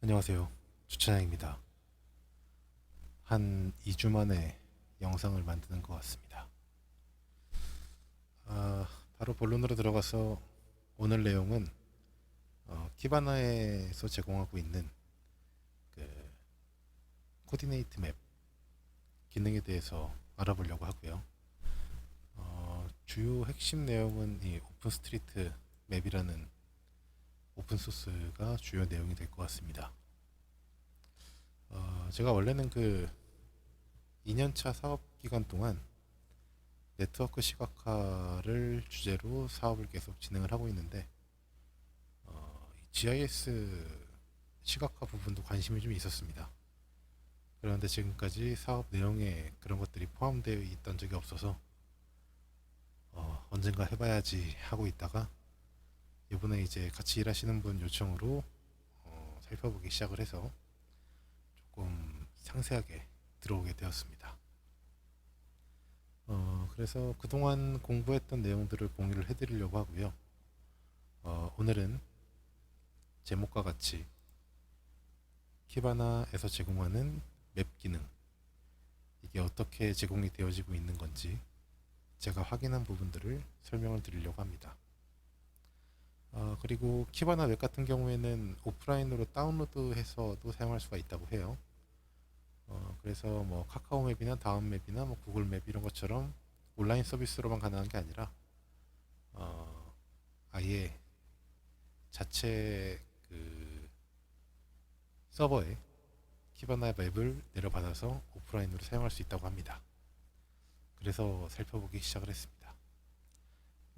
안녕하세요. 주차장입니다. 한 2주 만에 영상을 만드는 것 같습니다. 바로 본론으로 들어가서 오늘 내용은 키바나에서 제공하고 있는 그 코디네이트 맵 기능에 대해서 알아보려고 하고요. 주요 핵심 내용은 이 오픈스트리트 맵이라는 오픈소스가 주요 내용이 될 것 같습니다. 제가 원래는 2년차 사업 기간 동안 네트워크 시각화를 주제로 사업을 계속 진행을 하고 있는데 GIS 시각화 부분도 관심이 좀 있었습니다. 그런데 지금까지 사업 내용에 그런 것들이 포함되어 있던 적이 없어서 언젠가 해봐야지 하고 있다가 이번에 이제 같이 일하시는 분 요청으로 살펴보기 시작을 해서 조금 상세하게 들어오게 되었습니다. 그래서 그동안 공부했던 내용들을 공유를 해드리려고 하고요. 오늘은 제목과 같이 키바나에서 제공하는 맵 기능, 이게 어떻게 제공이 되어지고 있는 건지 제가 확인한 부분들을 설명을 드리려고 합니다. 그리고 키바나 웹 같은 경우에는 오프라인으로 다운로드해서도 사용할 수가 있다고 해요. 그래서 뭐 카카오 맵이나 다음 맵이나 뭐 구글 맵 이런 것처럼 온라인 서비스로만 가능한 게 아니라 아예 자체 서버에 키바나 맵을 내려받아서 오프라인으로 사용할 수 있다고 합니다. 그래서 살펴보기 시작을 했습니다.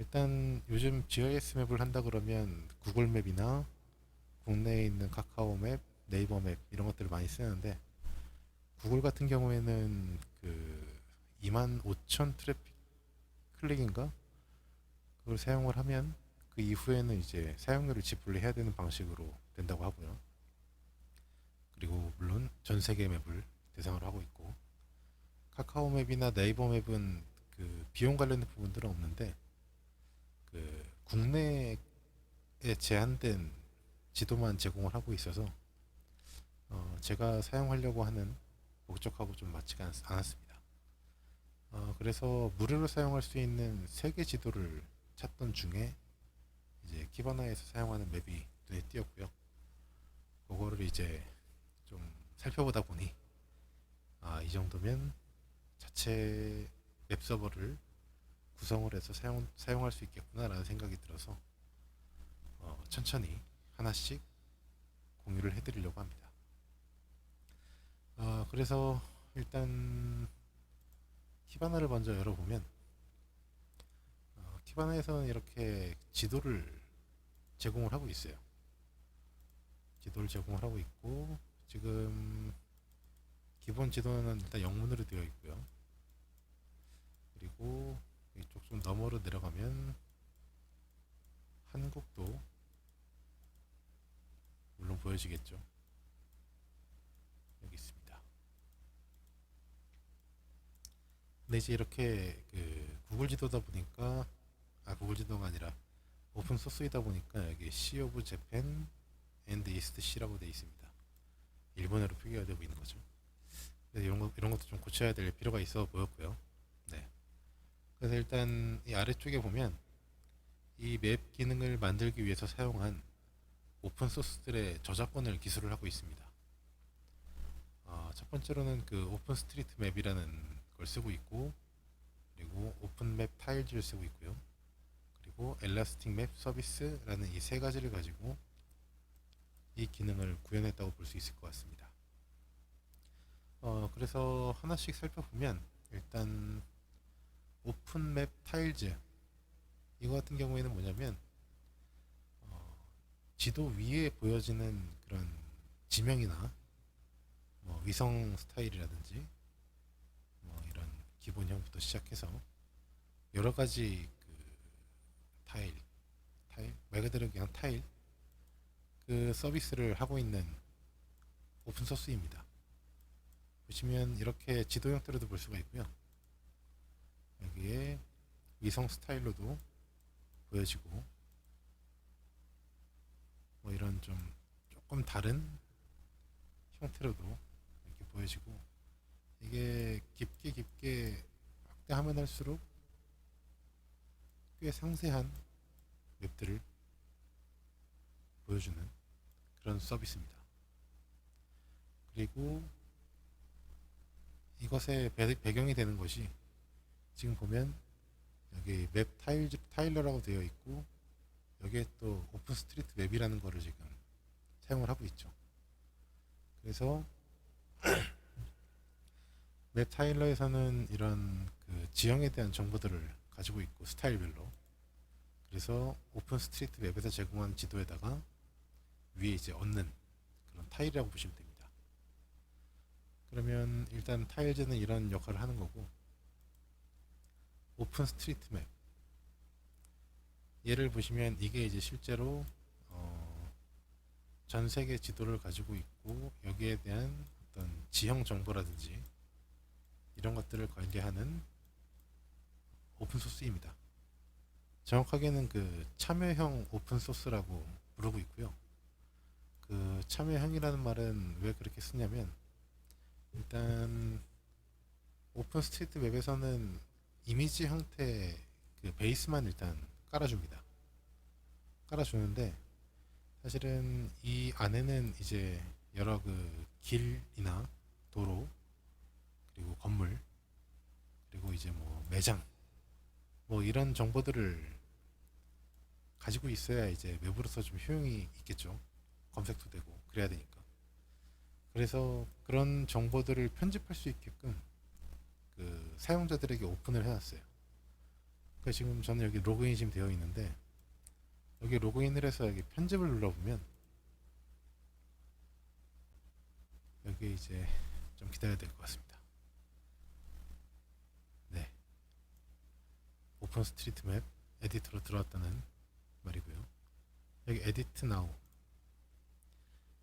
일단 요즘 GIS 맵을 한다 그러면 구글 맵이나 국내에 있는 카카오 맵, 네이버 맵 이런 것들을 많이 쓰는데 구글 같은 경우에는 25,000 트래픽 클릭인가 그걸 사용을 하면 그 이후에는 이제 사용료를 지불을 해야 되는 방식으로 된다고 하고요. 그리고 물론 전 세계 맵을 대상으로 하고 있고 카카오 맵이나 네이버 맵은 비용 관련된 부분들은 없는데 국내에 제한된 지도만 제공을 하고 있어서 제가 사용하려고 하는 목적하고 좀 맞지가 않았습니다. 그래서 무료로 사용할 수 있는 세계 지도를 찾던 중에 이제 키바나에서 사용하는 맵이 눈에 띄었고요. 그거를 이제 좀 살펴보다 보니 이 정도면 자체 웹 서버를 구성을 해서 사용할 수 있겠구나라는 생각이 들어서 천천히 하나씩 공유를 해드리려고 합니다. 그래서 일단 키바나를 먼저 열어보면 키바나에서는 이렇게 지도를 제공을 하고 있어요. 지도를 제공을 하고 있고 지금 기본 지도는 일단 영문으로 되어 있고요. 그리고 이쪽 좀 너머로 내려가면 한국도 물론 보여지겠죠. 여기 있습니다. 근데 이제 이렇게 구글 지도다 보니까 구글 지도가 아니라 오픈 소스이다 보니까 여기 Sea of Japan and East Sea라고 되어 있습니다. 일본어로 표기가 되고 있는 거죠. 그래서 이런 것도 좀 고쳐야 될 필요가 있어 보였고요. 네. 그래서 일단 이 아래쪽에 보면 이 맵 기능을 만들기 위해서 사용한 오픈 소스들의 저작권을 기술을 하고 있습니다. 첫 번째로는 오픈 스트리트 맵이라는 걸 쓰고 있고, 그리고 오픈 맵 타일즈를 쓰고 있고요. 그리고 엘라스틱 맵 서비스라는 이 세 가지를 가지고 이 기능을 구현했다고 볼 수 있을 것 같습니다. 그래서 하나씩 살펴보면 일단 오픈 맵 타일즈 이거 같은 경우에는 뭐냐면 지도 위에 보여지는 그런 지명이나 뭐 위성 스타일이라든지 뭐 이런 기본형부터 시작해서 여러 가지 타일, 말 그대로 그냥 타일 서비스를 하고 있는 오픈 소스입니다. 보시면 이렇게 지도 형태로도 볼 수가 있고요. 여기에 위성 스타일로도 보여지고 뭐 이런 좀 조금 다른 형태로도 이렇게 보여지고, 이게 깊게 깊게 확대하면 할수록 꽤 상세한 맵들을 보여주는 그런 서비스입니다. 그리고 이것의 배경이 되는 것이, 지금 보면 여기 맵 타일러라고 되어 있고, 여기에 또 오픈 스트리트 맵이라는 거를 지금 사용을 하고 있죠. 그래서 맵 타일러에서는 이런 그 지형에 대한 정보들을 가지고 있고, 스타일별로. 그래서 오픈 스트리트 맵에서 제공한 지도에다가 위에 이제 얹는 그런 타일이라고 보시면 됩니다. 그러면 일단 타일즈는 이런 역할을 하는 거고, 오픈 스트리트 맵 얘를 보시면 이게 이제 실제로 전 세계 지도를 가지고 있고, 여기에 대한 어떤 지형 정보라든지 이런 것들을 관리하는 오픈 소스입니다. 정확하게는 그 참여형 오픈 소스라고 부르고 있고요. 그 참여형이라는 말은 왜 그렇게 쓰냐면, 일단 오픈 스트리트 맵에서는 이미지 형태 그 베이스만 일단 깔아주는데, 사실은 이 안에는 이제 여러 그 길이나 도로, 그리고 건물, 그리고 이제 뭐 매장, 뭐 이런 정보들을 가지고 있어야 이제 웹으로서 좀 효용이 있겠죠. 검색도 되고 그래야 되니까. 그래서 그런 정보들을 편집할 수 있게끔 그 사용자들에게 오픈을 해놨어요. 그러니까 지금 저는 여기 로그인이 지금 되어 있는데, 여기 로그인을 해서 여기 편집을 눌러보면, 여기 이제 좀 기다려야 될 것 같습니다. 네, 오픈 스트리트 맵 에디터로 들어왔다는 말이고요. 여기 에디트 나우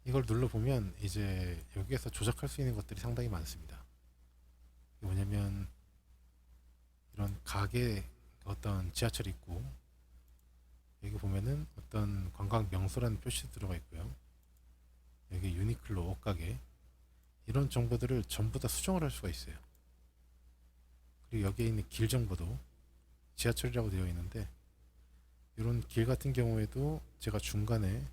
이걸 눌러보면 이제 여기에서 조작할 수 있는 것들이 상당히 많습니다. 이게 뭐냐면, 이런 가게 어떤 지하철이 있고, 여기 보면은 어떤 관광 명소라는 표시 들어가 있고요. 여기 유니클로 옷가게, 이런 정보들을 전부 다 수정을 할 수가 있어요. 그리고 여기에 있는 길 정보도 지하철이라고 되어 있는데, 이런 길 같은 경우에도 제가 중간에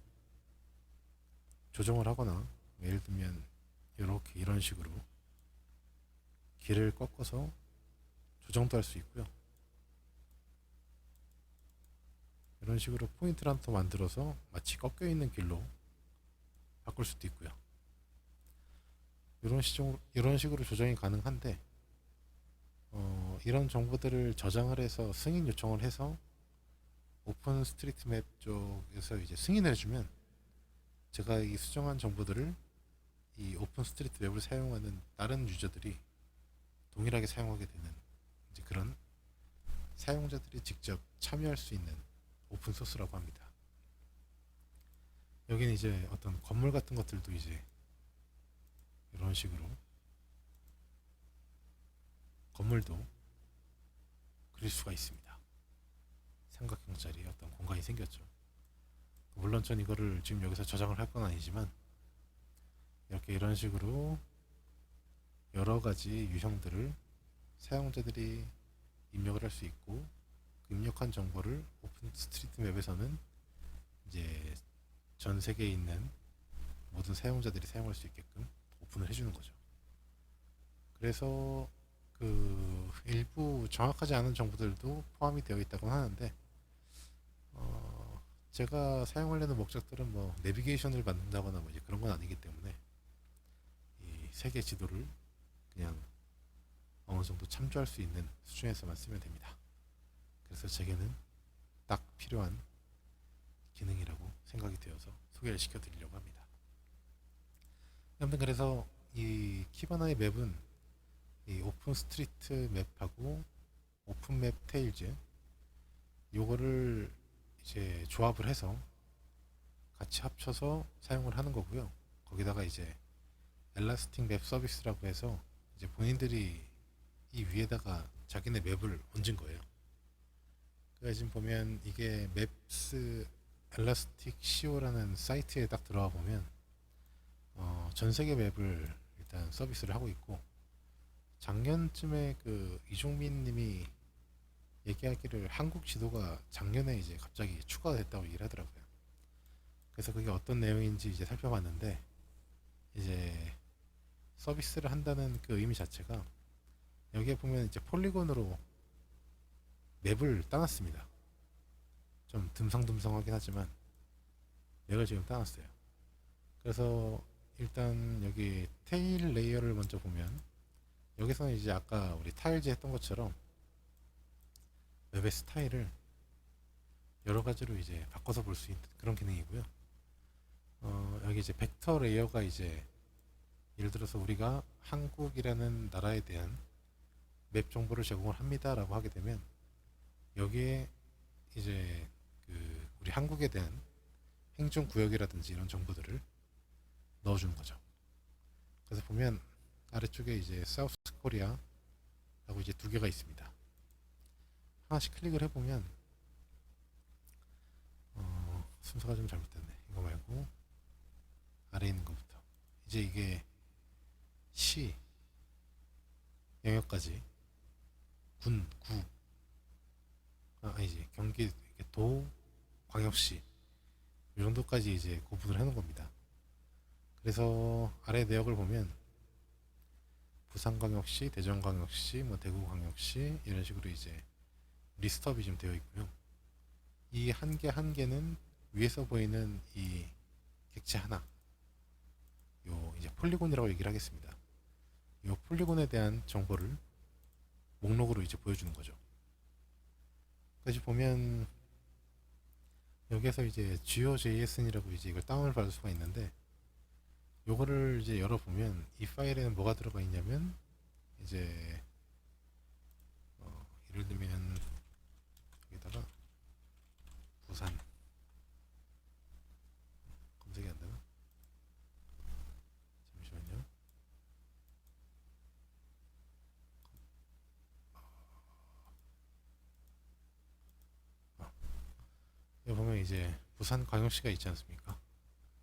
조정을 하거나, 예를 들면 이렇게 이런 식으로 길을 꺾어서 조정도 할 수 있고요. 이런 식으로 포인트를 하나 더 만들어서 마치 꺾여 있는 길로 바꿀 수도 있고요. 이런 식으로 조정이 가능한데, 이런 정보들을 저장을 해서 승인 요청을 해서 오픈 스트리트 맵 쪽에서 이제 승인을 해주면, 제가 이 수정한 정보들을 이 오픈 스트리트 맵을 사용하는 다른 유저들이 동일하게 사용하게 되는 이제 그런 사용자들이 직접 참여할 수 있는 오픈 소스라고 합니다. 여기는 이제 어떤 건물 같은 것들도 이제 이런 식으로 건물도 그릴 수가 있습니다. 삼각형짜리 어떤 공간이 생겼죠. 물론 전 이거를 지금 여기서 저장을 할 건 아니지만, 이렇게 이런 식으로 여러 가지 유형들을 사용자들이 입력을 할 수 있고, 그 입력한 정보를 오픈 스트리트 맵에서는 이제 전 세계에 있는 모든 사용자들이 사용할 수 있게끔 오픈을 해주는 거죠. 그래서 그 일부 정확하지 않은 정보들도 포함이 되어 있다고 하는데, 제가 사용하려는 목적들은 뭐 내비게이션을 만든다거나 뭐 이제 그런 건 아니기 때문에, 이 세계 지도를 그냥 어느 정도 참조할 수 있는 수준에서만 쓰면 됩니다. 그래서 제게는 딱 필요한 기능이라고 생각이 되어서 소개를 시켜드리려고 합니다. 아무튼 그래서 이 키바나의 맵은 이 오픈 스트리트 맵하고 오픈 맵 테일즈 요거를 이제 조합을 해서 같이 합쳐서 사용을 하는 거고요. 거기다가 이제 엘라스틱 맵 서비스라고 해서 이제 본인들이 이 위에다가 자기네 맵을 얹은 거예요. 그래서 지금 보면 이게 맵스 엘라스틱 CO라는 사이트에 딱 들어가 보면 전 세계 맵을 일단 서비스를 하고 있고, 작년쯤에 그 이종민 님이 얘기하기를 한국 지도가 작년에 이제 갑자기 추가가 됐다고 얘기를 하더라고요. 그래서 그게 어떤 내용인지 이제 살펴봤는데, 이제 서비스를 한다는 그 의미 자체가, 여기에 보면 이제 폴리곤으로 맵을 따놨습니다. 좀 듬성듬성하긴 하지만 맵을 지금 따놨어요. 그래서 일단 여기 테일 레이어를 먼저 보면, 여기서는 이제 아까 우리 타일즈 했던 것처럼 웹의 스타일을 여러 가지로 이제 바꿔서 볼 수 있는 그런 기능이고요. 여기 이제 벡터 레이어가 이제 예를 들어서 우리가 한국이라는 나라에 대한 맵 정보를 제공을 합니다라고 하게 되면, 여기에 이제 그 우리 한국에 대한 행정 구역이라든지 이런 정보들을 넣어주는 거죠. 그래서 보면 아래쪽에 이제 사우스 코리아라고 이제 두 개가 있습니다. 하나씩 클릭을 해보면 순서가 좀 잘못됐네. 이거 말고 아래 있는 것부터, 이제 이게 시 영역까지, 군, 구, 아니지, 경기 도, 광역시 이 정도까지 이제 구분을 해놓은 겁니다. 그래서 아래 내역을 보면 부산광역시, 대전광역시, 뭐 대구광역시 이런 식으로 이제 리스트업이 좀 되어 있고요. 이 한 개 한 개는 위에서 보이는 이 객체 하나, 요 이제 폴리곤이라고 얘기를 하겠습니다. 요 폴리곤에 대한 정보를 목록으로 이제 보여주는 거죠. 그래서 보면 여기에서 이제 GeoJSON이라고 이제 이걸 다운을 받을 수가 있는데, 요거를 이제 열어보면 이 파일에는 뭐가 들어가 있냐면, 이제 예를 들면 여기다가 부산, 검색이 안 되나? 잠시만요. 여기 보면 이제 부산 광역시가 있지 않습니까?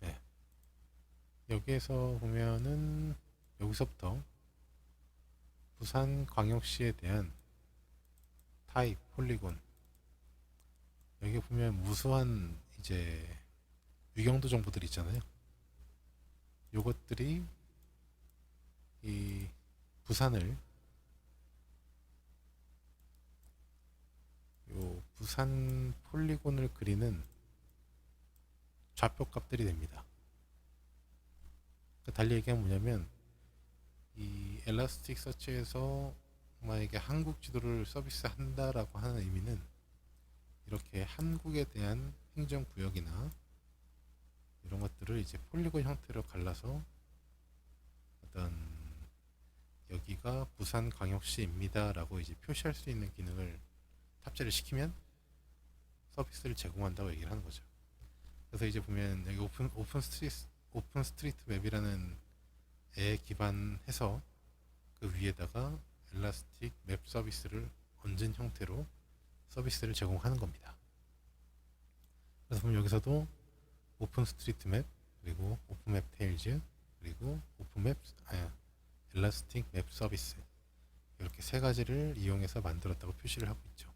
네. 여기에서 보면은 여기서부터 부산 광역시에 대한 타입, 폴리곤, 여기 보면 무수한 이제 위경도 정보들이 있잖아요. 요것들이 이 부산을, 요 부산 폴리곤을 그리는 좌표 값들이 됩니다. 그러니까 달리 얘기하면 뭐냐면, 이 엘라스틱 서치에서 만약에 한국 지도를 서비스한다라고 하는 의미는, 이렇게 한국에 대한 행정구역이나 이런 것들을 이제 폴리곤 형태로 갈라서 어떤 여기가 부산광역시입니다라고 이제 표시할 수 있는 기능을 탑재를 시키면 서비스를 제공한다고 얘기를 하는 거죠. 그래서 이제 보면 여기 오픈 스트리트 맵이라는 에 기반해서 그 위에다가 엘라스틱 맵 서비스를 얹은 형태로 서비스를 제공하는 겁니다. 그래서 보면 여기서도 오픈 스트리트 맵, 그리고 오픈 맵 테일즈, 그리고 오픈 맵 엘라스틱 맵 서비스, 이렇게 세 가지를 이용해서 만들었다고 표시를 하고 있죠.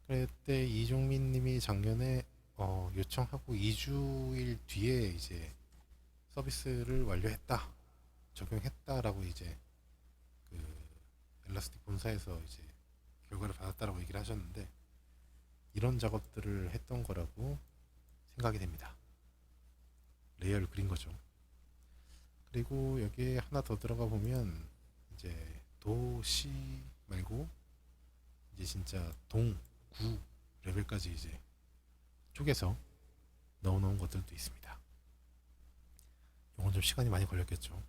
그때 이종민 님이 작년에 요청하고 2주일 뒤에 이제 서비스를 완료했다, 적용했다라고 이제 그 엘라스틱 본사에서 이제 결과를 받았다라고 얘기를 하셨는데, 이런 작업들을 했던 거라고 생각이 됩니다. 레이어를 그린 거죠. 그리고 여기에 하나 더 들어가 보면 이제 도시 말고 이제 진짜 동, 구 레벨까지 이제 쪼개서 넣어놓은 것들도 있습니다. 이건 좀 시간이 많이 걸렸겠죠.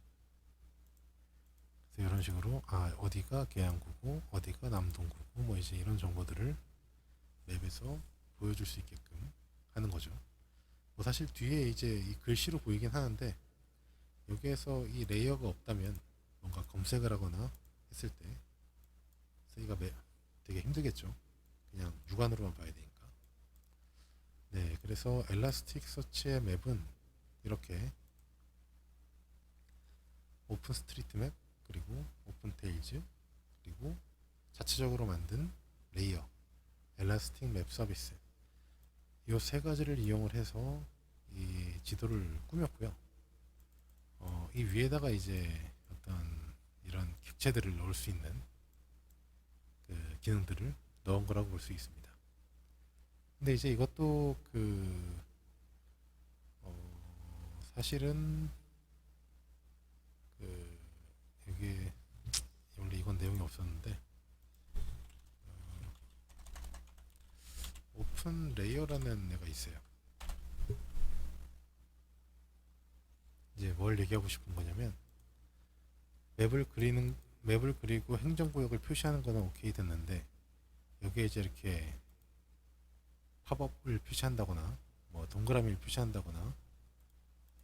그래서 이런 식으로 어디가 계양구고 어디가 남동구고 뭐 이제 이런 정보들을 맵에서 보여줄 수 있게끔 하는 거죠. 뭐 사실 뒤에 이제 이 글씨로 보이긴 하는데, 여기에서 이 레이어가 없다면 뭔가 검색을 하거나 했을 때 쓰기가 되게 힘들겠죠. 그냥 육안으로만 봐야 되니까. 네, 그래서 엘라스틱 서치의 맵은 이렇게 오픈 스트리트 맵, 그리고 오픈 테일즈, 그리고 자체적으로 만든 레이어, 엘라스틱 맵 서비스, 이 세 가지를 이용을 해서 이 지도를 꾸몄고요. 이 위에다가 이제 어떤 이런 객체들을 넣을 수 있는 그 기능들을 넣은 거라고 볼 수 있습니다. 근데 이제 이것도 사실은 그 여기에 원래 이건 내용이 없었는데 오픈 레이어라는 애가 있어요. 이제 뭘 얘기하고 싶은 거냐면 맵을 그리고 행정구역을 표시하는 거는 오케이 됐는데 여기에 이제 이렇게 팝업을 표시한다거나 뭐 동그라미를 표시한다거나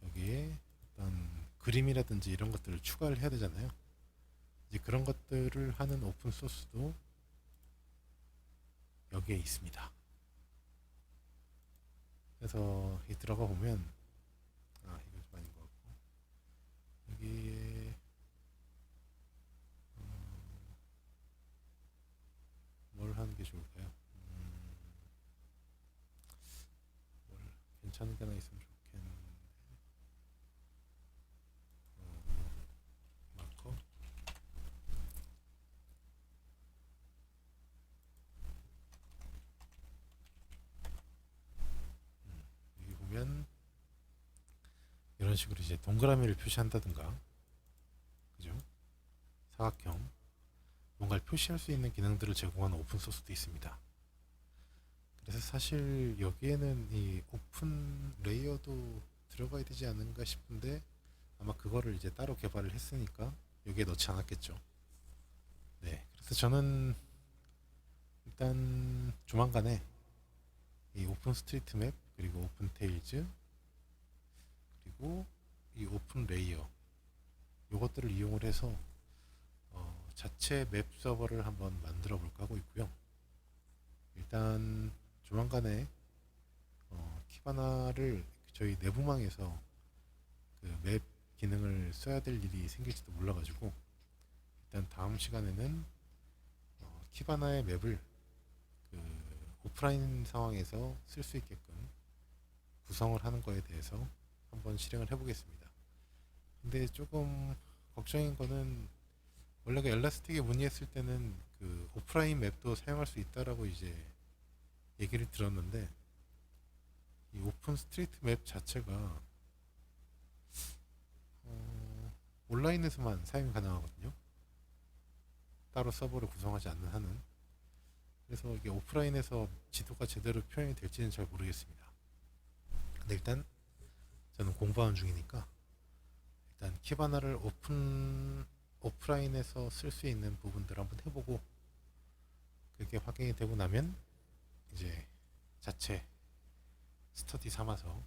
여기에 어떤 그림이라든지 이런 것들을 추가를 해야 되잖아요. 이제 그런 것들을 하는 오픈 소스도 여기에 있습니다. 그래서 이 들어가 보면 이거 좀 아닌 것 같고 여기에 뭘 하는 게 좋을까요? 뭘 괜찮은 게 하나 있으면 좋겠는데 마커 여기 보면 이런 식으로 이제 동그라미를 표시한다든가 그죠? 사각형 뭔가를 표시할 수 있는 기능들을 제공하는 오픈 소스도 있습니다. 그래서 사실 여기에는 이 오픈 레이어도 들어가야 되지 않은가 싶은데 아마 그거를 이제 따로 개발을 했으니까 여기에 넣지 않았겠죠. 네, 그래서 저는 일단 조만간에 이 오픈 스트리트 맵 그리고 오픈 테일즈 그리고 이 오픈 레이어 요것들을 이용을 해서 자체 맵 서버를 한번 만들어 볼까 하고 있고요. 일단 조만간에 키바나를 저희 내부망에서 그 맵 기능을 써야 될 일이 생길지도 몰라가지고 일단 다음 시간에는 키바나의 맵을 그 오프라인 상황에서 쓸 수 있게끔 구성을 하는 거에 대해서 한번 실행을 해보겠습니다. 근데 조금 걱정인 거는 원래 그 엘라스틱에 문의했을 때는 그 오프라인 맵도 사용할 수 있다라고 이제 얘기를 들었는데 이 오픈 스트리트 맵 자체가 온라인에서만 사용이 가능하거든요. 따로 서버를 구성하지 않는 한은. 그래서 이게 오프라인에서 지도가 제대로 표현이 될지는 잘 모르겠습니다. 근데 일단 저는 공부하는 중이니까 일단 키바나를 오프라인에서 쓸 수 있는 부분들 한번 해보고 그게 확인이 되고 나면 이제 자체 스터디 삼아서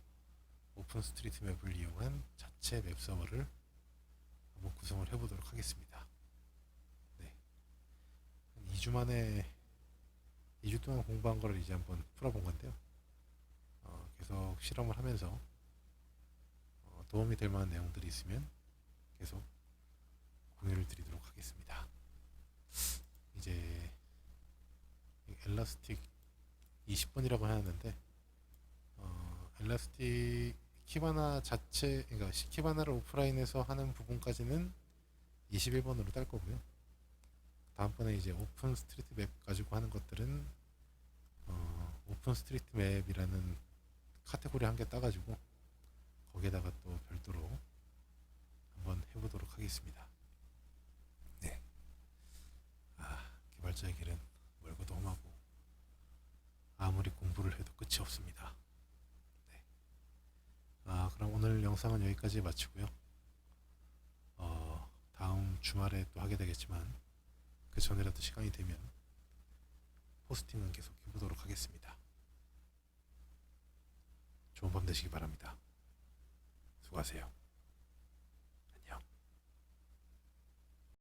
오픈 스트리트 맵을 이용한 자체 맵 서버를 한번 구성을 해보도록 하겠습니다. 네. 2주 만에 2주 동안 공부한 거를 이제 한번 풀어본 건데요. 계속 실험을 하면서 도움이 될 만한 내용들이 있으면 계속 공유를 드리도록 하겠습니다. 이제 엘라스틱 20번이라고 하는데 엘라스틱 키바나 자체 그러니까 키바나를 오프라인에서 하는 부분까지는 21번으로 딸 거고요. 다음번에 이제 오픈 스트리트 맵 가지고 하는 것들은 오픈 스트리트 맵이라는 카테고리 한 개 따가지고 거기에다가 또 별도로 한번 해보도록 하겠습니다. 네. 개발자의 길은 멀고도 험하고 아무리 공부를 해도 끝이 없습니다. 네. 그럼 오늘 영상은 여기까지 마치고요. 다음 주말에 또 하게 되겠지만 그 전이라도 시간이 되면 포스팅은 계속 해보도록 하겠습니다. 좋은 밤 되시기 바랍니다. 수고하세요.